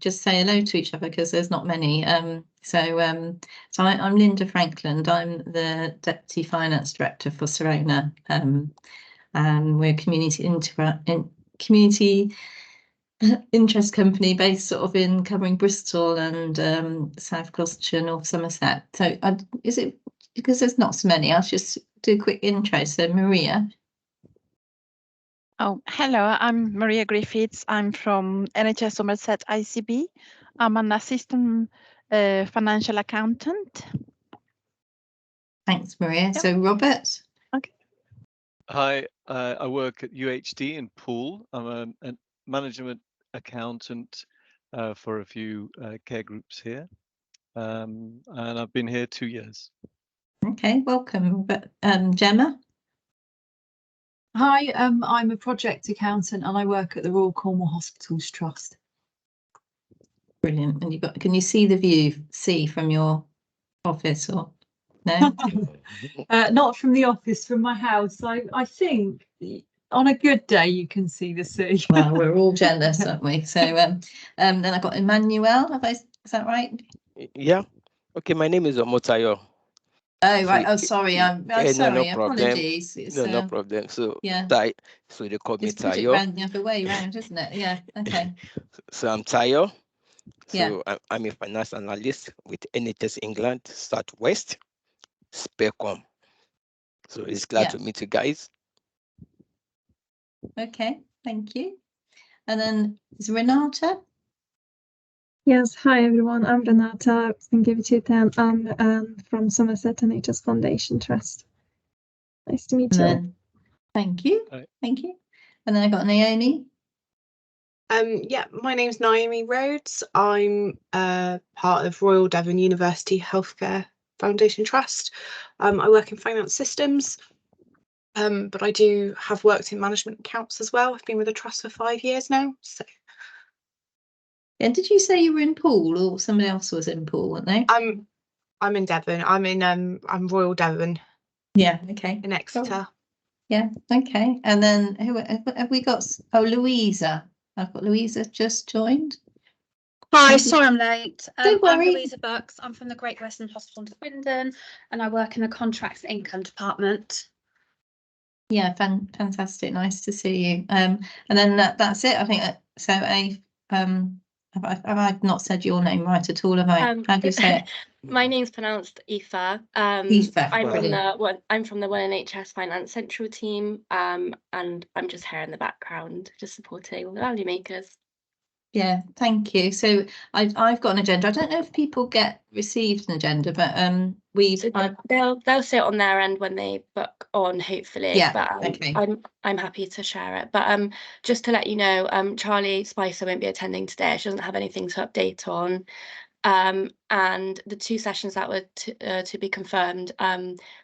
just say hello to each other because there's not many. So I'm Linda Frankland. I'm the Deputy Finance Director for Serona, and we're community interest company based sort of in covering Bristol and South Gloucestershire, North Somerset. So is it because there's not so many? I'll just do a quick intro. So Maria. Oh, hello, I'm Maria Griffiths. I'm from NHS Somerset ICB. I'm an assistant financial accountant. Thanks, Maria. Yep. So Robert. Okay. Hi, I work at UHD in Poole. I'm a management accountant for a few care groups here, and I've been here 2 years. Okay, welcome. Gemma. Hi, I'm a project accountant and I work at the Royal Cornwall Hospitals Trust. Brilliant. And can you see the view from your office or no? Not from the office, from my house. I think on a good day you can see the sea. Well, we're all jealous, aren't we? So then I've got Emmanuel. Is that right? Yeah. Okay, my name is Omotayo. Oh, right. Oh, sorry. I'm sorry. No problem. Apologies. No problem. So yeah. So they call me Just put it Tayo. round the other way round, isn't it? Yeah. Okay. So I'm Tayo. Yeah. So I'm a finance analyst with NHS England Southwest Specom. So it's glad to meet you guys. Okay, thank you. And then is Renata? Yes, hi everyone. I'm Renata Stankiewicz. I'm from Somerset NHS Foundation Trust. Nice to meet you. Thank you. Hi. Thank you. And then I got Naomi. Yeah, my name's Naomi Rhodes. I'm part of Royal Devon University Healthcare Foundation Trust. I work in finance systems, but I do have worked in management accounts as well. I've been with the trust for 5 years now. So. And did you say you were in Poole or somebody else was in Poole, weren't they? I'm in Devon. I'm Royal Devon. Yeah, okay. In Exeter. Cool. Yeah, okay. And then who have we got? Oh, Louisa. I've got Louisa just joined. Hi, sorry I'm late. Don't worry. I'm Louisa Bucks. I'm from the Great Western Hospital in Swindon and I work in the Contracts and Income Department. Yeah, fantastic. Nice to see you. And then that's it. I think so. Have I not said your name right at all? Have I? How do you say it? My name's pronounced Aoife. Aoife. I'm from the One NHS Finance Central team, and I'm just here in the background, just supporting all the value makers. Yeah, thank you. So I've got an agenda. I don't know if people received an agenda, but they'll see it on their end when they book on, hopefully. Yeah, but okay. I'm happy to share it. But just to let you know, Charlie Spicer won't be attending today. She doesn't have anything to update on. And the 2 sessions that were to be confirmed,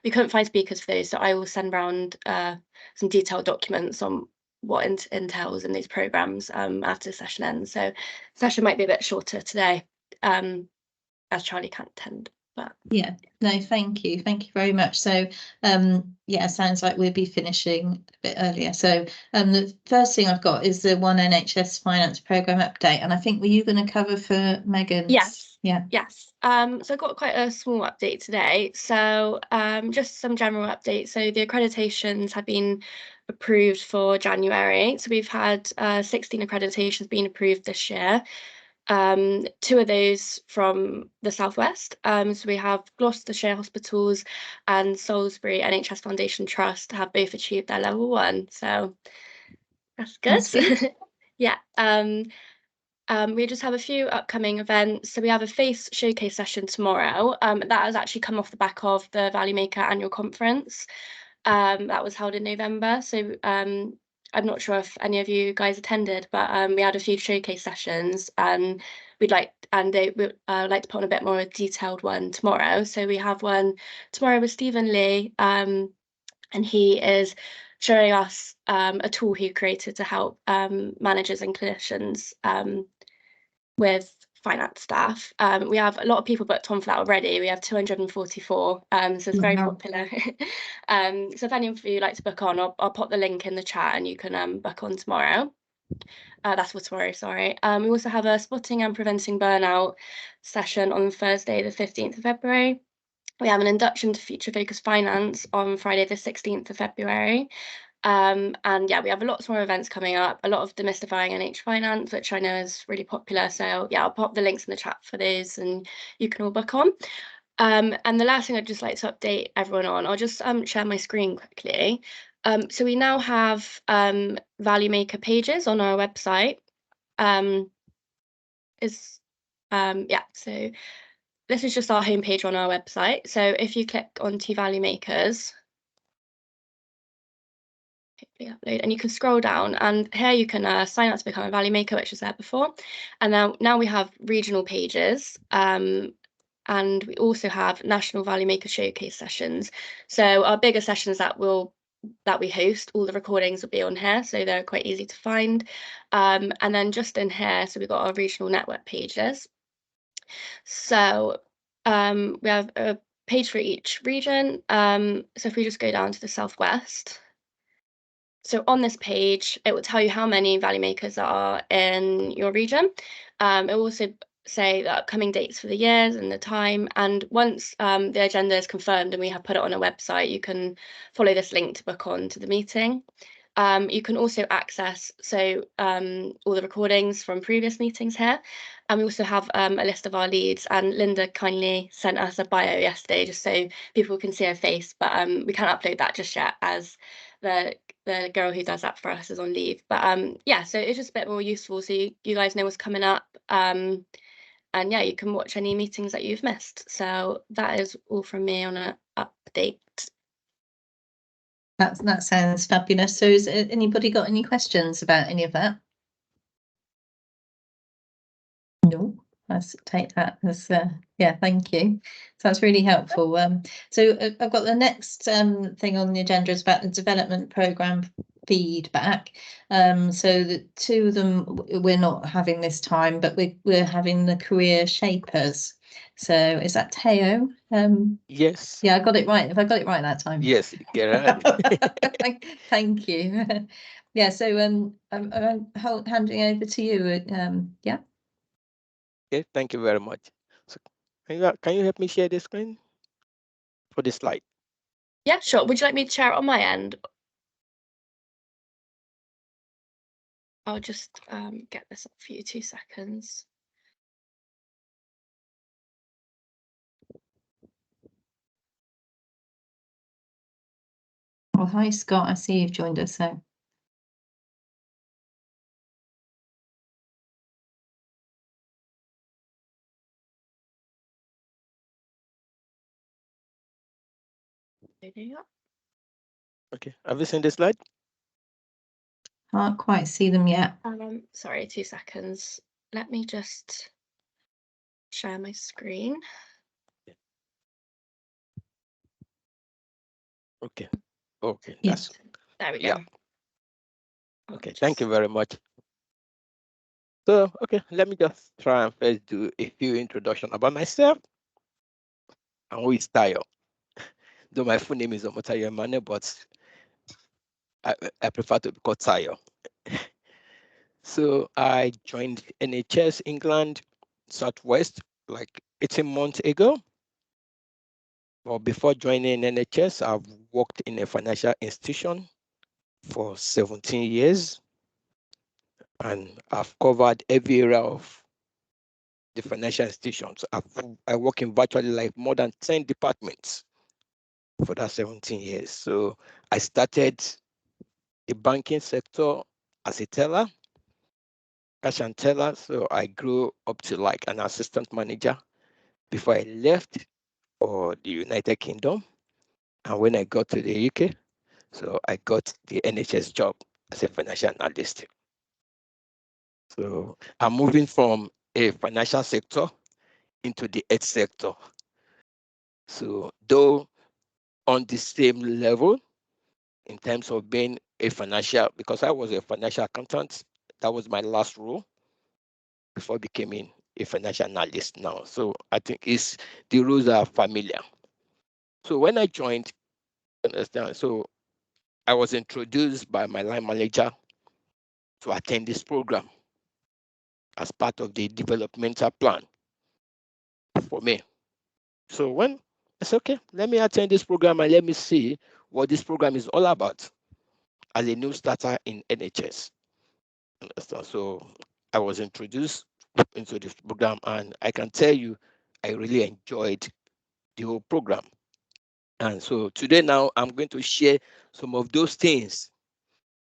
we couldn't find speakers for those, so I will send round some detailed documents on what entails in these programs after the session ends. So the session might be a bit shorter today, as Charlie can't attend. But yeah, no, thank you very much. So yeah, sounds like we'll be finishing a bit earlier. So the first thing I've got is the One NHS Finance Programme update, and I think were you going to cover for Megan? Yes. Yeah. Yes. So I got quite a small update today. So just some general updates. So the accreditations have been approved for January. So we've had 16 accreditations being approved this year. 2 of those from the Southwest. So we have Gloucestershire Hospitals and Salisbury NHS Foundation Trust have both achieved their level 1. So that's good. That's good. Yeah. We just have a few upcoming events. So we have a face showcase session tomorrow. That has actually come off the back of the Value Maker annual conference. That was held in November. So I'm not sure if any of you guys attended, but we had a few showcase sessions, and we'd like to put on a bit more detailed one tomorrow. So we have one tomorrow with Stephen Lee, and he is showing us a tool he created to help managers and clinicians with finance staff. We have a lot of people booked on for that already. We have 244, so it's very popular. So if any of you like to book on, I'll pop the link in the chat and you can book on tomorrow. That's for tomorrow, sorry. We also have a spotting and preventing burnout session on Thursday, the 15th of February. We have an induction to Future Focus Finance on Friday, the 16th of February. And yeah, we have lots more events coming up, a lot of demystifying NH Finance, which I know is really popular. So yeah, I'll pop the links in the chat for those and you can all book on. And the last thing I'd just like to update everyone on, I'll just share my screen quickly. So we now have Value Maker pages on our website. Yeah, so this is just our homepage on our website. So if you click onto Value Makers, upload, and you can scroll down, and here you can sign up to become a Value Maker, which was there before. And now we have regional pages. And we also have National Value Maker Showcase sessions. So our bigger sessions that we host, all the recordings will be on here, so they're quite easy to find. And then just in here, so we've got our regional network pages. So we have a page for each region. So if we just go down to the Southwest, so on this page, it will tell you how many Value Makers are in your region. It will also say the upcoming dates for the years and the time. And once the agenda is confirmed and we have put it on our website, you can follow this link to book on to the meeting. You can also access all the recordings from previous meetings here. And we also have a list of our leads, and Linda kindly sent us a bio yesterday just so people can see her face, but we can't upload that just yet as the girl who does that for us is on leave. But yeah, so it's just a bit more useful so you guys know what's coming up. And yeah, you can watch any meetings that you've missed. So that is all from me on an update. That sounds fabulous. So has anybody got any questions about any of that? No, let's take that as yeah, thank you. So that's really helpful. So I've got the next thing on the agenda is about the development programme feedback. So the two of them we're not having this time, but we're having the career shapers. So is that Teo? Yes. Yeah, I got it right. Have I got it right that time? Yes, Gerard. Thank you. Yeah, so I'm handing over to you. Yeah. Okay, thank you very much. So can you help me share the screen for the slide? Yeah, sure. Would you like me to share it on my end? I'll just get this up for you, 2 seconds. Well, hi, Scott. I see you've joined us. So. Okay, have you seen the slide? Can't quite see them yet. Sorry, 2 seconds. Let me just share my screen. Okay. Okay. Yes. There we go. Yeah. Okay. Thank you very much. So, okay, let me just try and first do a few introduction about myself and who is Tayo. Though my full name is Omotayo Emmanuel, but I prefer to be called Tayo. So I joined NHS England Southwest like 18 months ago. Well, before joining NHS, I've worked in a financial institution for 17 years. And I've covered every area of the financial institutions. I work in virtually like more than 10 departments for that 17 years. So I started the banking sector as a teller, cash and teller. So I grew up to like an assistant manager before I left for the United Kingdom. And when I got to the UK, so I got the NHS job as a financial analyst. So I'm moving from a financial sector into the health sector. So though on the same level in terms of being a financial, because I was a financial accountant, that was my last role before becoming a financial analyst now. So I think the roles are familiar. So when I joined, understand, so I was introduced by my line manager to attend this program as part of the developmental plan for me. So when it's okay, let me attend this program and let me see what this program is all about as a new starter in NHS. So I was introduced into this program, and I can tell you, I really enjoyed the whole program. And so today now I'm going to share some of those things,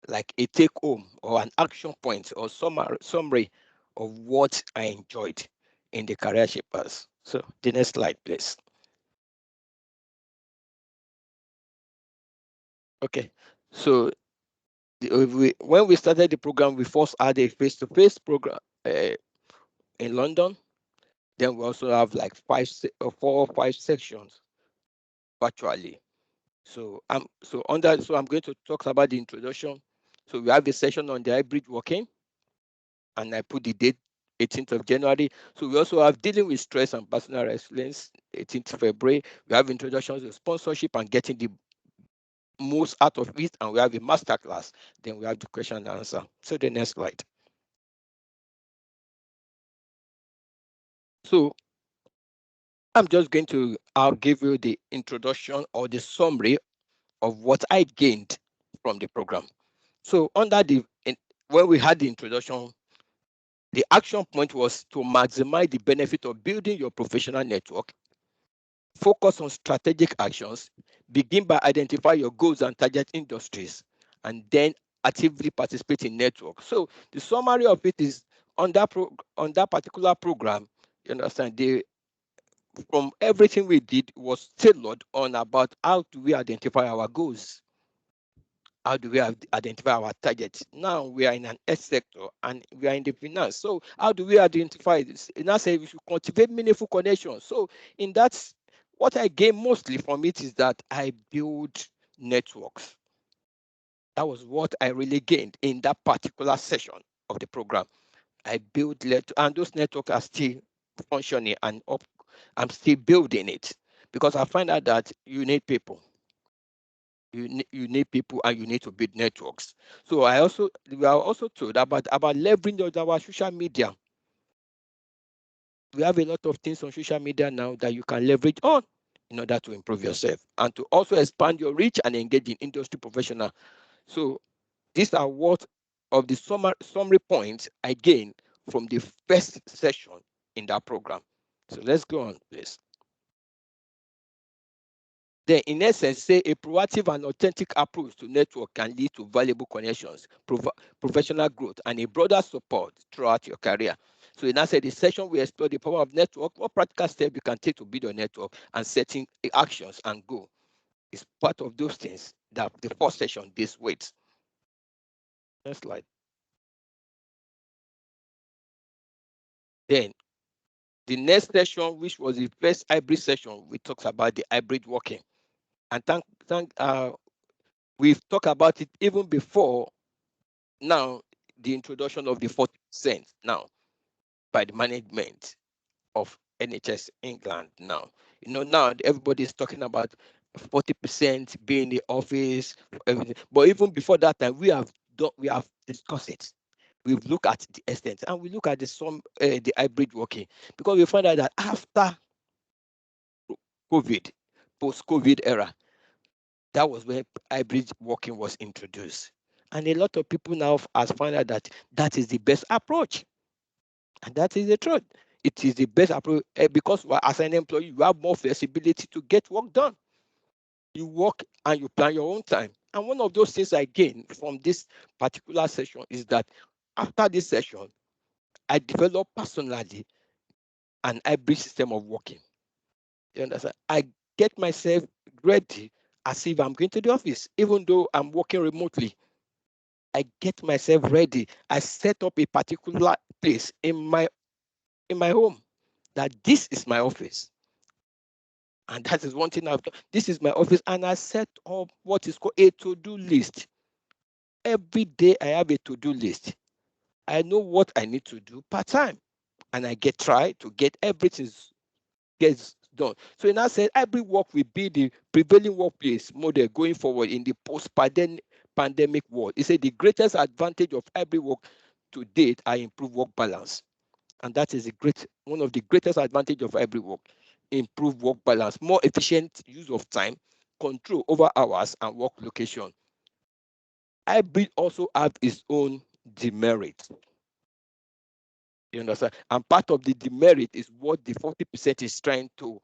like a take home or an action point or summary of what I enjoyed in the Career Shapers. So the next slide, please. Okay, so when we started the program, we first had a face-to-face program in London. Then we also have like 4 or 5 sections virtually. So I'm going to talk about the introduction. So we have a session on the hybrid working, and I put the date 18th of January. So we also have dealing with stress and personal resilience, 18th February. We have introductions to sponsorship and getting the most out of it, and we have a master class. Then we have the question and answer. So the next slide. So I'm just going to, I'll give you the introduction or the summary of what I gained from the program. So under when we had the introduction, the action point was to maximize the benefit of building your professional network, focus on strategic actions, begin by identifying your goals and target industries, and then actively participate in network. So the summary of it is on that particular program, you understand, from everything we did was tailored on about how do we identify our goals. How do we identify our targets? Now we are in an S sector and we are in the finance. So how do we identify this? And I say we should cultivate meaningful connections. So in that, what I gain mostly from it is that I build networks. That was what I really gained in that particular session of the program. I built, and those networks are still functioning, and I'm still building it, because I find out that you need people. You need people, and you need to build networks. So we are also told about leveraging our social media. We have a lot of things on social media now that you can leverage on in order to improve yourself and to also expand your reach and engage in industry professional. So these are what of the summary points I gained from the first session in that program. So let's go on, please. Then, in essence, say a proactive and authentic approach to network can lead to valuable connections, professional growth, and a broader support throughout your career. So in that the session, we explore the power of network, what practical steps you can take to build your network, and setting actions and go. It's part of those things that the first session this week. Next slide. Then the next session, which was the first hybrid session, we talked about the hybrid working. And we've talked about it even before now, the introduction of the 40% now by the management of NHS England now. Now everybody is talking about 40% being in the office, everything. But even before that time, we have discussed it. We've looked at the extent, and we look at the hybrid working, because we find out that after COVID, post-COVID era, that was when hybrid working was introduced. And a lot of people now has found out that that is the best approach. And that is the truth. It is the best approach because as an employee, you have more flexibility to get work done. You work and you plan your own time. And one of those things I gained from this particular session is that after this session, I developed personally an hybrid system of working. You understand? I get myself ready as if I'm going to the office, even though I'm working remotely. I get myself ready. I set up a particular place in my home that this is my office. And that is one thing I've done. This is my office, and I set up what is called a to-do list. Every day I have a to-do list. I know what I need to do part time, and I try to get everything gets done. So in that sense, every work will be the prevailing workplace model going forward in the post-pandemic post-pandemic world. He said the greatest advantage of hybrid work to date are improved work balance. And that is one of the greatest advantage of hybrid work, improved work balance, more efficient use of time, control over hours and work location. Hybrid also have its own demerit. You understand? And part of the demerit is what the 40% is trying to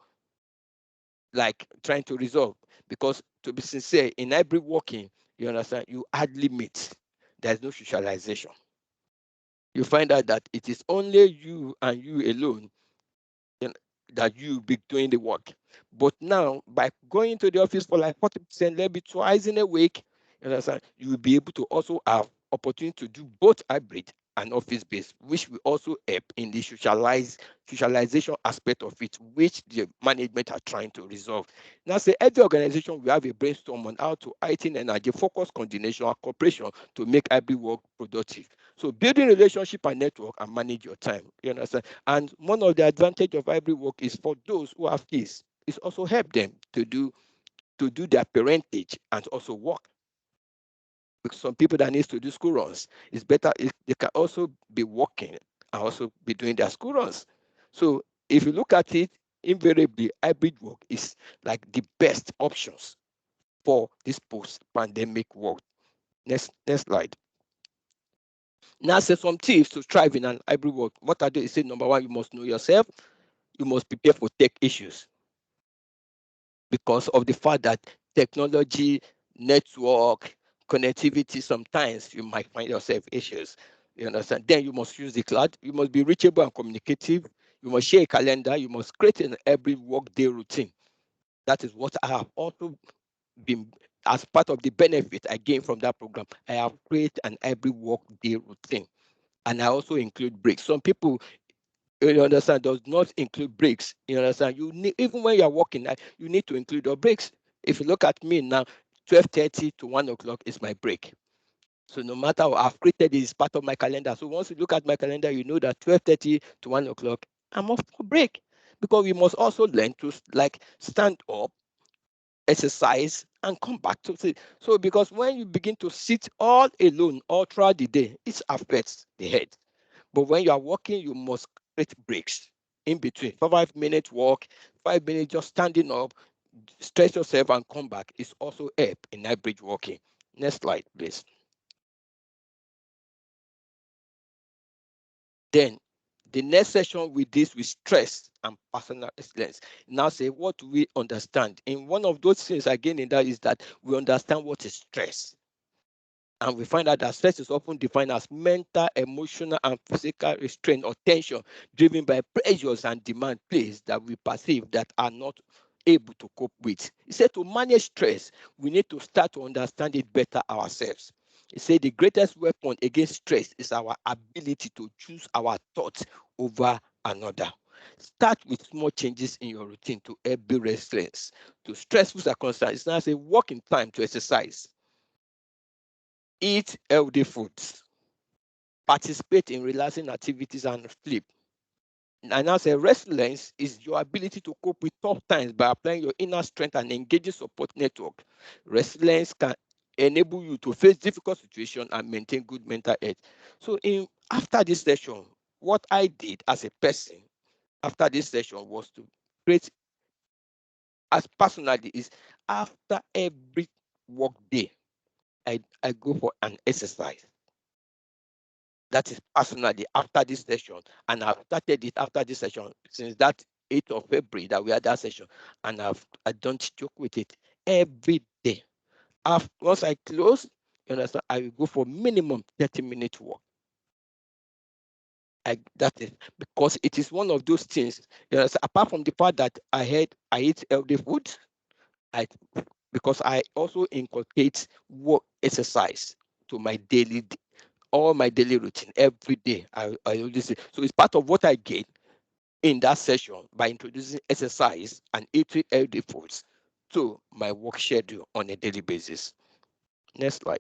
resolve. Because to be sincere, in hybrid working, you understand, you hardly meet. There's no socialization. You find out that it is only you and you alone that you be doing the work. But now, by going to the office for like 40%, maybe twice in a week, you understand, you will be able to also have opportunity to do both hybrid and office-based, which will also help in the socialization aspect of it, which the management are trying to resolve. Now, say every organization will have a brainstorm on how to heighten energy, focus, coordination, and cooperation to make hybrid work productive. So building relationship and network and manage your time. You understand? And one of the advantage of hybrid work is for those who have kids, it's also help them to do their parentage and also work. Because some people that needs to do school runs, it's better if they can also be working and also be doing their school runs. So if you look at it, invariably hybrid work is like the best options for this post-pandemic world. Next slide. Now, say some tips to thrive in an hybrid world. What are they? You say number one, you must know yourself. You must prepare for tech issues because of the fact that technology, network, connectivity, sometimes you might find yourself issues. You understand? Then you must use the cloud. You must be reachable and communicative. You must share a calendar. You must create an every workday routine. That is what I have also been, as part of the benefit I gain from that program, I have created an every workday routine. And I also include breaks. Some people, you understand, does not include breaks. You understand? You need, even when you are working, you need to include your breaks. If you look at me now, 12:30 to 1 o'clock is my break. So no matter what I've created, it is part of my calendar. So once you look at my calendar, you know that 12:30 to 1 o'clock, I'm off for break. Because we must also learn to like stand up, exercise, and come back to sit. So because when you begin to sit all alone all throughout the day, it affects the head. But when you are walking, you must create breaks in between. 5 minutes walk, 5 minutes just standing up, stretch yourself and come back. It's also help in hybrid walking. Next slide, please. Then the next session with this with stress and personal excellence. Now say, what do we understand? And one of those things again in that is that we understand what is stress. And we find out that stress is often defined as mental, emotional, and physical restraint or tension driven by pressures and demand placed that we perceive that are not able to cope with. He said to manage stress, we need to start to understand it better ourselves. He said the greatest weapon against stress is our ability to choose our thoughts over another. Start with small changes in your routine to help build resilience to stressful circumstances. Now say walk in time to exercise. Eat healthy foods, participate in relaxing activities and sleep. And as a resilience is your ability to cope with tough times by applying your inner strength and engaging support network. Resilience can enable you to face difficult situations and maintain good mental health. So after this session, what I did as a person after this session was to create, as personally, is after every work day, I go for an exercise. That is personally after this session, and I've started it after this session since that 8th of February that we had that session, and I don't joke with it every day. Once I close, you understand, I will go for minimum 30-minute walk. That is because it is one of those things. You know, apart from the fact that I eat healthy food, because I also inculcate work exercise to my all my daily routine every day. I always say so. It's part of what I get in that session by introducing exercise and eating healthy foods to my work schedule on a daily basis. Next slide.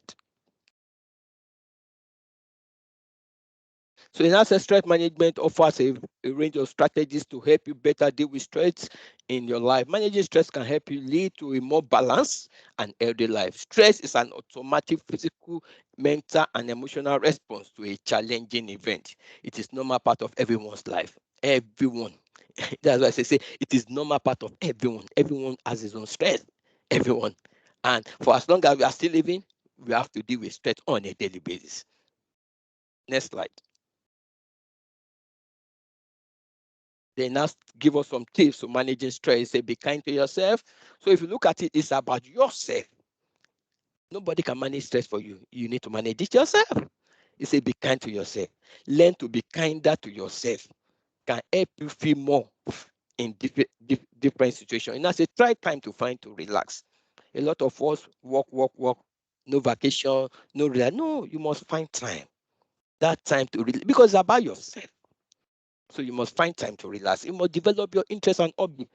So in stress management offers a range of strategies to help you better deal with stress in your life. Managing stress can help you lead to a more balanced and healthy life. Stress is an automatic physical, mental, and emotional response to a challenging event. It is normal part of everyone's life. Everyone. That's why I say it is normal part of everyone. Everyone has his own stress. Everyone. And for as long as we are still living, we have to deal with stress on a daily basis. Next slide. They now give us some tips for managing stress. Say, be kind to yourself. So if you look at it, it's about yourself. Nobody can manage stress for you. You need to manage it yourself. It say, be kind to yourself. Learn to be kinder to yourself. Can help you feel more in different situations. And I say, try time to find to relax. A lot of us work, no vacation, no relax. No, you must find time. That time to relax, because it's about yourself. So you must find time to relax. You must develop your interest and hobby.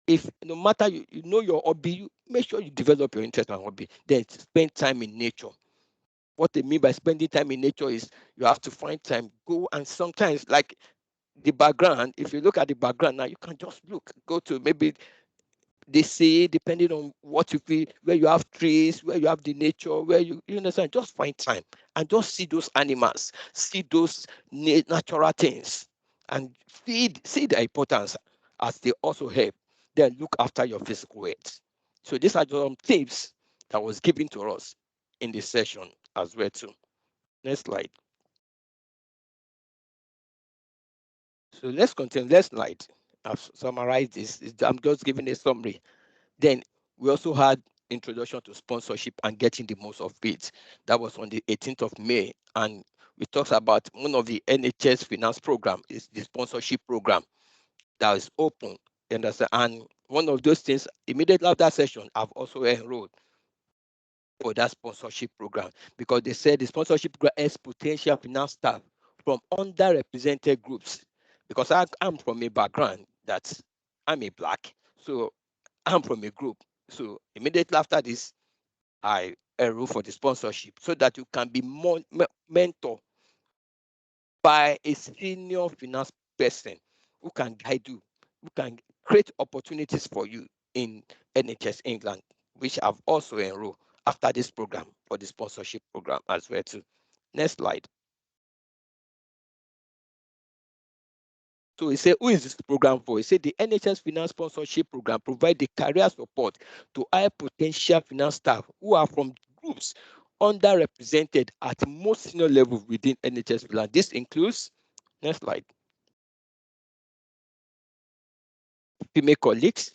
If no matter you know your hobby, you make sure you develop your interest and hobby. Then spend time in nature. What they mean by spending time in nature is you have to find time, go, and sometimes like the background, if you look at the background now, you can just go to maybe the sea, depending on what you feel, where you have trees, where you have the nature, where you understand, just find time and just see those animals, see those natural things, and see the importance as they also help. Then look after your physical health. So these are some tips that was given to us in this session as well too. Next slide. So let's continue. Next slide. I've summarized this. I'm just giving a summary. Then we also had introduction to sponsorship and getting the most of it. That was on the 18th of May. And we talked about one of the NHS finance program is the sponsorship program that is open. And one of those things, immediately after that session, I've also enrolled for that sponsorship program, because they said the sponsorship program has potential finance staff from underrepresented groups. Because I'm from a background that I'm a Black, so I'm from a group. So immediately after this, I enroll for the sponsorship so that you can be more mentored by a senior finance person who can guide you, who can create opportunities for you in NHS England, which I've also enrolled after this program for the sponsorship program as well too. Next slide. So he said, who is this program for? He said the NHS Finance Sponsorship Program provides the career support to high potential finance staff who are from groups underrepresented at most senior level within NHS Finland. This includes, next slide, female colleagues,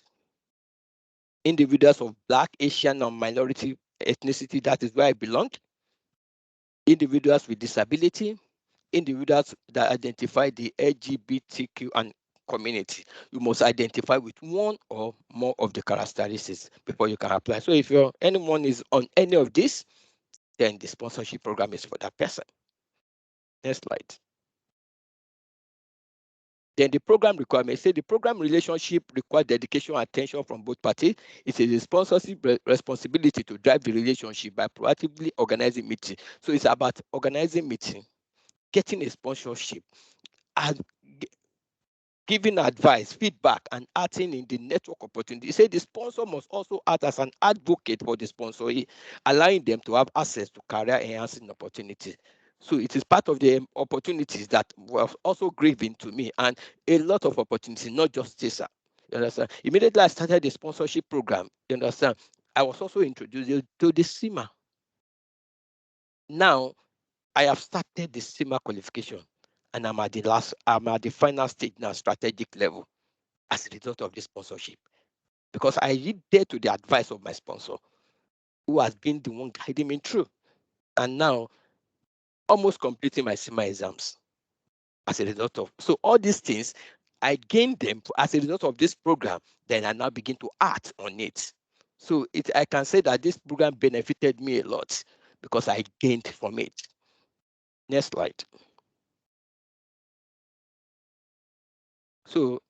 individuals of Black, Asian, or minority ethnicity, that is where I belong, individuals with disability, individuals that identify the LGBTQ and community. You must identify with one or more of the characteristics before you can apply. So if anyone is on any of this, then the sponsorship program is for that person. Next slide. Then the program requirements say the program relationship requires dedication and attention from both parties. It is a sponsorship responsibility to drive the relationship by proactively organizing meetings. So it's about organizing meetings, getting a sponsorship, and giving advice, feedback, and acting in the network opportunity. He said the sponsor must also act as an advocate for the sponsor, allowing them to have access to career enhancing opportunities. So it is part of the opportunities that were also given to me, and a lot of opportunities, not just this. You understand? Immediately I started the sponsorship program, you understand, I was also introduced to the CIMA. Now I have started the CIMA qualification, and I'm at the final stage now, strategic level, as a result of this sponsorship, because I adhered to the advice of my sponsor, who has been the one guiding me through, and now almost completing my CIMA exams as a result of. So all these things, I gained them as a result of this program. Then I now begin to act on it. So I can say that this program benefited me a lot because I gained from it. Next slide. So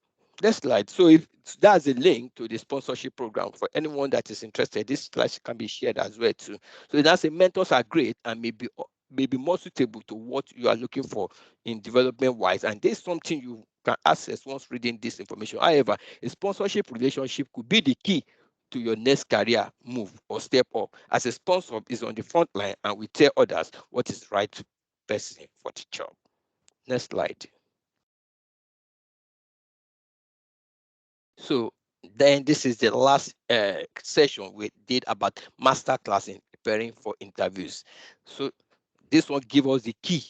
next slide. So if that's a link to the sponsorship program for anyone that is interested, this slide can be shared as well too. So that's a mentors are great and may be may be more suitable to what you are looking for in development wise, and this is something you can access once reading this information. However, a sponsorship relationship could be the key to your next career move or step up, as a sponsor is on the front line and will tell others what is right person for the job. Next slide. So then this is the last session we did about masterclass in preparing for interviews. So this one gives us the key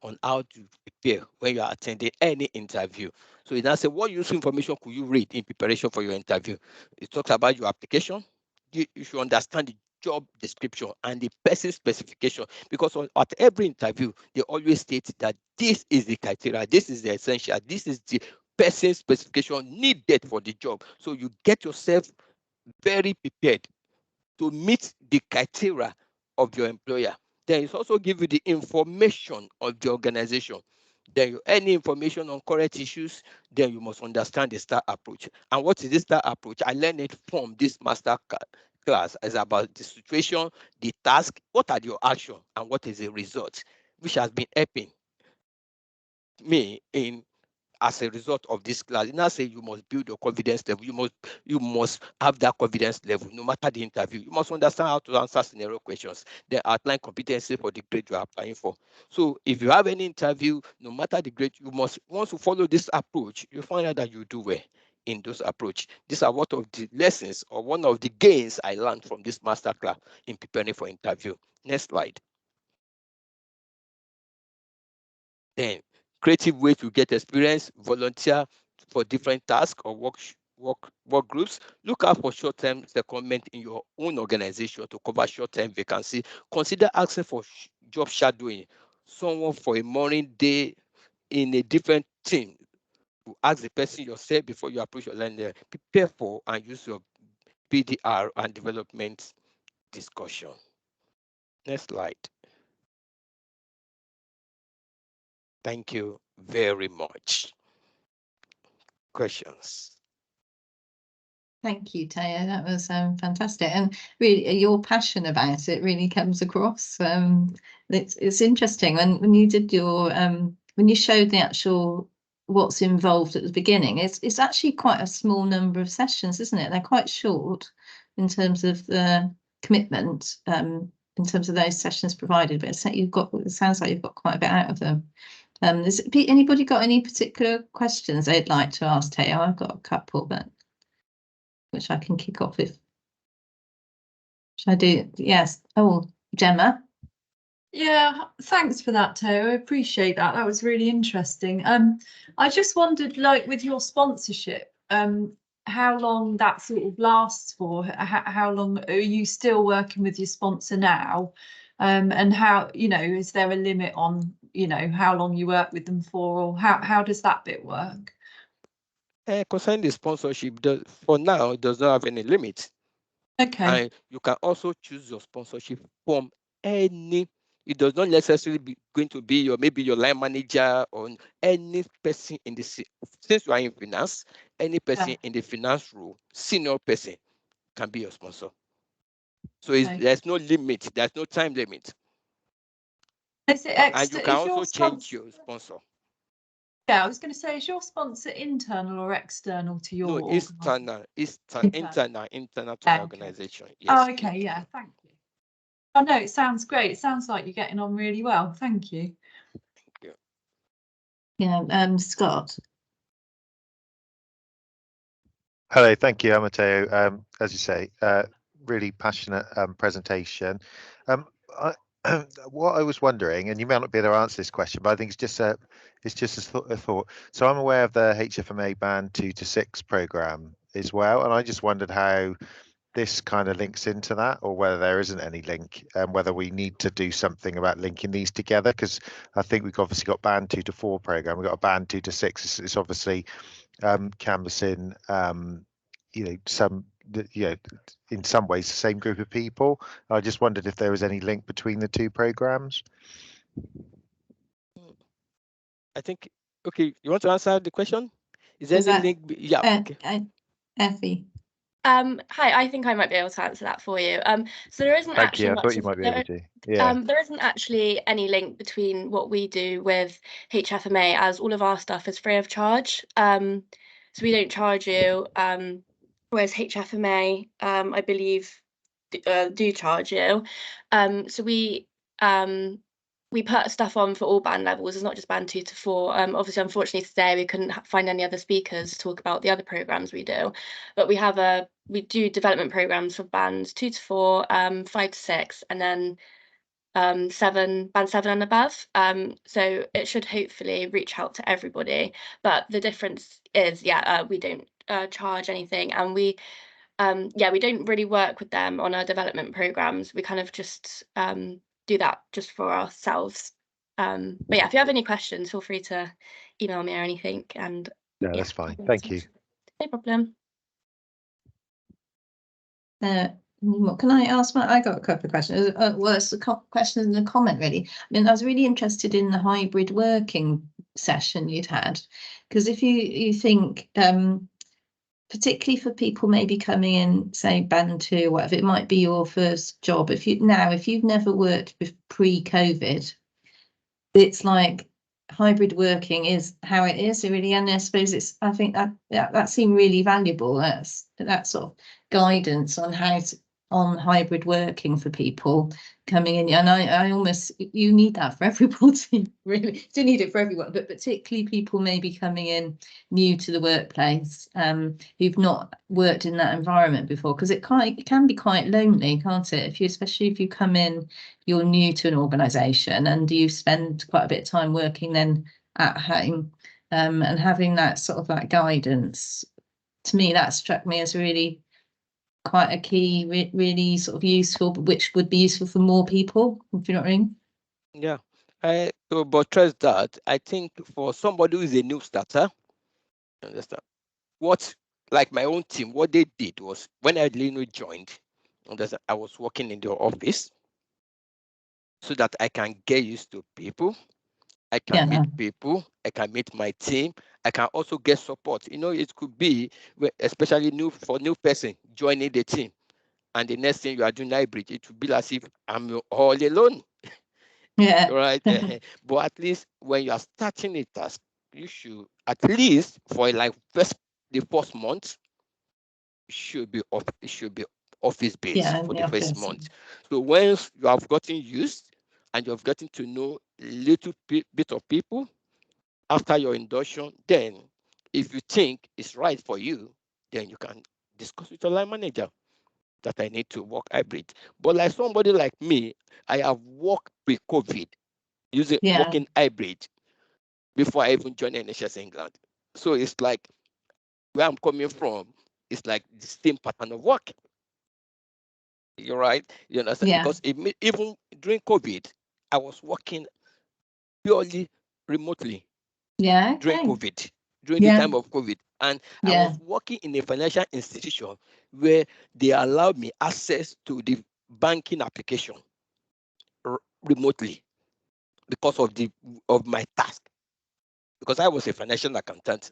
on how to prepare when you are attending any interview. So it now says, what useful information could you read in preparation for your interview? It talks about your application. You should understand the job description and the person specification, because at every interview, they always state that this is the criteria, this is the essential, this is the person specification needed for the job. So you get yourself very prepared to meet the criteria of your employer. Then it also give you the information of the organization. Then any information on current issues, then you must understand the STAR approach. And what is this STAR approach? I learned it from this master class. Is about the situation, the task, what are your actions, and what is the result, which has been helping me in as a result of this class. It now say you must build your confidence level. You must have that confidence level no matter the interview. You must understand how to answer scenario questions. Then outline competency for the grade you are applying for. So if you have any interview, no matter the grade, you must, once you follow this approach, you find out that you do well in those approach. These are one of the lessons or one of the gains I learned from this masterclass in preparing for interview. Next slide. Then creative way to get experience, volunteer for different tasks or work groups. Look out for short-term secondment in your own organization to cover short-term vacancy. Consider asking for job shadowing, someone for a morning day in a different team. To ask the person yourself before you approach your learner. Prepare for and use your BDR and development discussion. Next slide. Thank you very much. Questions? Thank you, Taya. That was fantastic, and really your passion about it really comes across. It's interesting when you did your when you showed the actual what's involved at the beginning. It's actually quite a small number of sessions, isn't it? They're quite short in terms of the commitment, in terms of those sessions provided. But it sounds like you've got quite a bit out of them. Has anybody got any particular questions they'd like to ask Taya? I've got a couple, but which I can kick off with. Should I do? Yes. Oh, Gemma. Yeah, thanks for that, Teo. I appreciate that. That was really interesting. I just wondered, like with your sponsorship, how long that sort of lasts for? How long are you still working with your sponsor now? And how, is there a limit on, how long you work with them for, or how does that bit work? Concerning the sponsorship, for now, it does not have any limit. Okay. And you can also choose your sponsorship from any. It does not necessarily be going to be maybe your line manager or any person in the, since you are in finance, any person in the finance role, senior person can be your sponsor. So there's no limit. There's no time limit. Is it and you can also change your sponsor. Yeah, I was going to say, is your sponsor internal or external to your? No, internal to the organization. Yes. Oh, okay. Yeah, thank you. Oh no, it sounds great. It sounds like you're getting on really well. Thank you. Thank you. Yeah, Scott. Hello, thank you, Matteo. As you say, really passionate presentation. What I was wondering, and you may not be able to answer this question, but I think it's just a thought. So I'm aware of the HFMA Band 2 to 6 program as well, and I just wondered how this kind of links into that, or whether there isn't any link, and whether we need to do something about linking these together, because I think we've obviously got Band 2 to 4 program, we've got a Band 2 to 6. It's obviously canvassing, in some ways the same group of people. I just wondered if there was any link between the two programs. I think, okay, you want to answer the question? Is there any link? Yeah. Effie. Hi, I think I might be able to answer that for you. So there isn't Thank actually you. I much thought you of- might be there- able to. Yeah. there isn't actually any link between what we do with HFMA, as all of our stuff is free of charge. So we don't charge you, whereas HFMA, I believe, do charge you. So we put stuff on for all band levels. It's not just band 2 to 4. Obviously, unfortunately, today we couldn't find any other speakers to talk about the other programs we do, but we do development programs for bands 2 to 4, 5 to 6, and then band 7 and above. So it should hopefully reach out to everybody. But the difference is, we don't charge anything, and we don't really work with them on our development programs. We kind of just do that just for ourselves. But yeah, if you have any questions, feel free to email me or anything. And No, that's fine. Thank you. No problem. Can I ask? I got a couple of questions. Well, it's a question and a comment, really. I mean, I was really interested in the hybrid working session you'd had, because if you think, particularly for people maybe coming in, say band 2 or whatever, it might be your first job. If you've never worked with pre-COVID, it's like hybrid working is how it is, really. And I suppose I think that seemed really valuable. That sort of guidance on on hybrid working for people coming in. And I almost, you need that for everybody, really. Do need it for everyone, but particularly people maybe coming in new to the workplace, who've not worked in that environment before, because it can be quite lonely, can't it? Especially if you come in, you're new to an organisation and you spend quite a bit of time working then at home, and having that sort of like guidance, to me, that struck me as really quite a key, really sort of useful, which would be useful for more people, if you know what I mean. Yeah, to buttress that, I think for somebody who is a new starter, understand what, like my own team, what they did was when I joined, understand, I was working in the office so that I can get used to people. I can meet people, I can meet my team, I can also get support. It could be, especially for new person joining the team, and the next thing you are doing hybrid, it would be as if I'm all alone. Yeah. Right. But at least when you are starting a task, you should, at least for like the first month, it should be office based for the first month. So once you have gotten used and you have gotten to know a little bit of people after your induction, then if you think it's right for you, then you can discuss with your line manager that I need to work hybrid. But like somebody like me, I have worked pre-COVID working hybrid before I even joined NHS England. So it's like where I'm coming from, it's like the same pattern of work. You're right. You understand? Yeah. Because even during COVID, I was working purely remotely. Yeah. During Okay. COVID, during the time of COVID. And I was working in a financial institution where they allowed me access to the banking application remotely because of my task. Because I was a financial accountant,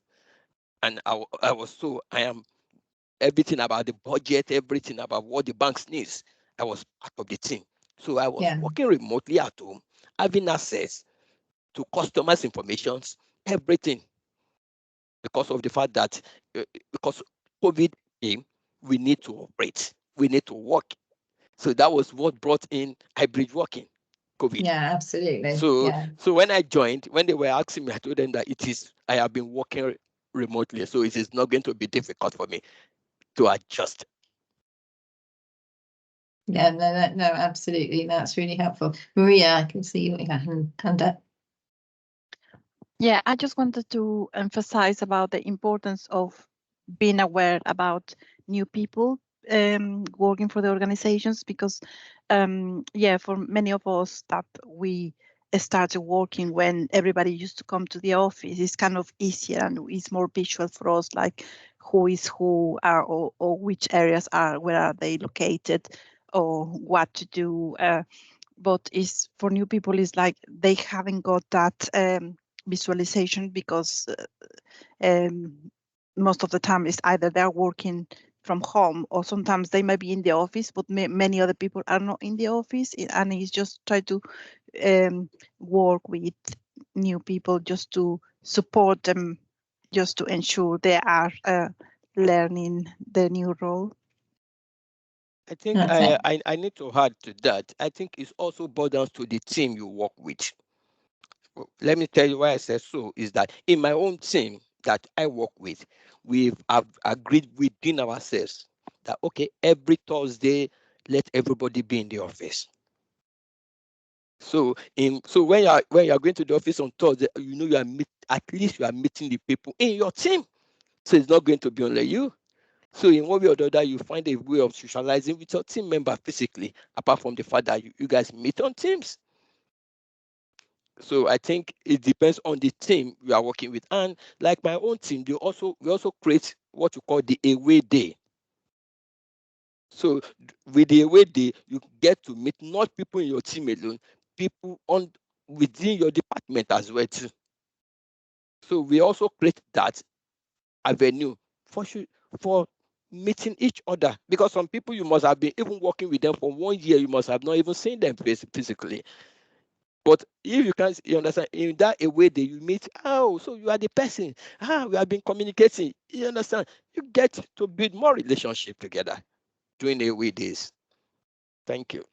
and I am everything about the budget, everything about what the banks needs. I was part of the team. So I was working remotely at home, having access to customers' information, everything, because of the fact that because COVID came, we need to operate, we need to work. So that was what brought in hybrid working, COVID. Yeah, absolutely. So when I joined, when they were asking me, I told them that I have been working remotely, so it is not going to be difficult for me to adjust. Yeah, no, absolutely. That's really helpful. Maria, I can see you with your hand up. Yeah, I just wanted to emphasize about the importance of being aware about new people working for the organizations, because for many of us that we started working when everybody used to come to the office, it's kind of easier and it's more visual for us, like who is who are, or which areas are, where are they located, or what to do. But it's for new people, it's like they haven't got that visualization, because most of the time it's either they're working from home, or sometimes they may be in the office, but many other people are not in the office, and it's just try to work with new people just to support them, just to ensure they are learning the new role. I think Okay. I need to add to that. I think it's also boils down to the team you work with. Let me tell you why I said so, is that in my own team that I work with, have agreed within ourselves that, okay, every Thursday, let everybody be in the office. So when you are going to the office on Thursday, you know at least you are meeting the people in your team. So it's not going to be only you. So in one way or the other, you find a way of socializing with your team member physically, apart from the fact that you guys meet on Teams. So I think it depends on the team you are working with. And like my own team, we also create what you call the away day. So with the away day, you get to meet not people in your team alone, people within your department as well too. So we also create that avenue for meeting each other, because some people you must have been even working with them for 1 year, you must have not even seen them physically. But if you can't, you understand, in that away day you meet, oh, so you are the person, we have been communicating, you understand, you get to build more relationship together during the away days. Thank you.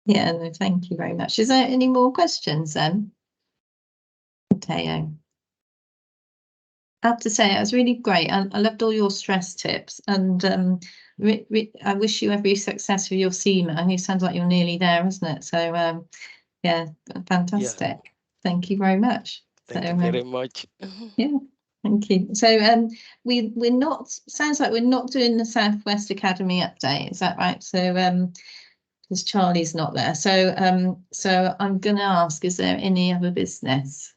Yeah, no, thank you very much. Is there any more questions then? Teo. I have to say it was really great. I loved all your stress tips, and I wish you every success with your CIMA. And it sounds like you're nearly there, isn't it? So yeah, fantastic. Yeah. Thank you very much. Thank you very much. Yeah, thank you. So we're not, sounds like we're not doing the Southwest Academy update, is that right? So because Charlie's not there. So I'm gonna ask, is there any other business?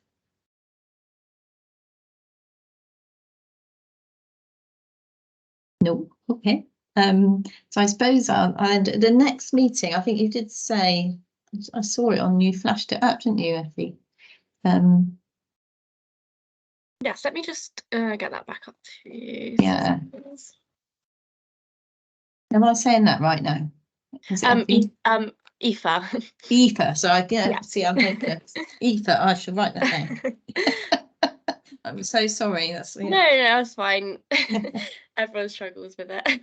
No, okay. So I suppose the next meeting, I think you did say, I saw it on, you flashed it up, didn't you, Effie? Yes, let me just get that back up to you. Yeah. Am I saying that right now? Is it Effie? Aoife. Aoife, so I Yeah. see, I'm thinking Aoife, I should write that down. I'm so sorry. That's No, that's fine. Everyone struggles with it.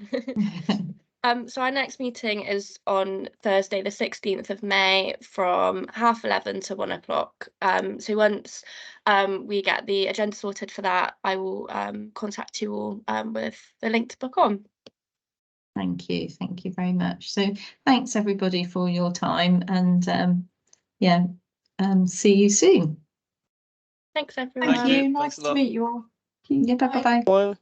So our next meeting is on Thursday, the 16th of May, from 11:30 to 1 o'clock. So once we get the agenda sorted for that, I will contact you all with the link to book on. Thank you very much. So thanks everybody for your time, and yeah, see you soon. Thanks everyone. Thank you. Thanks Nice a to lot. meet you all. Yeah, bye bye.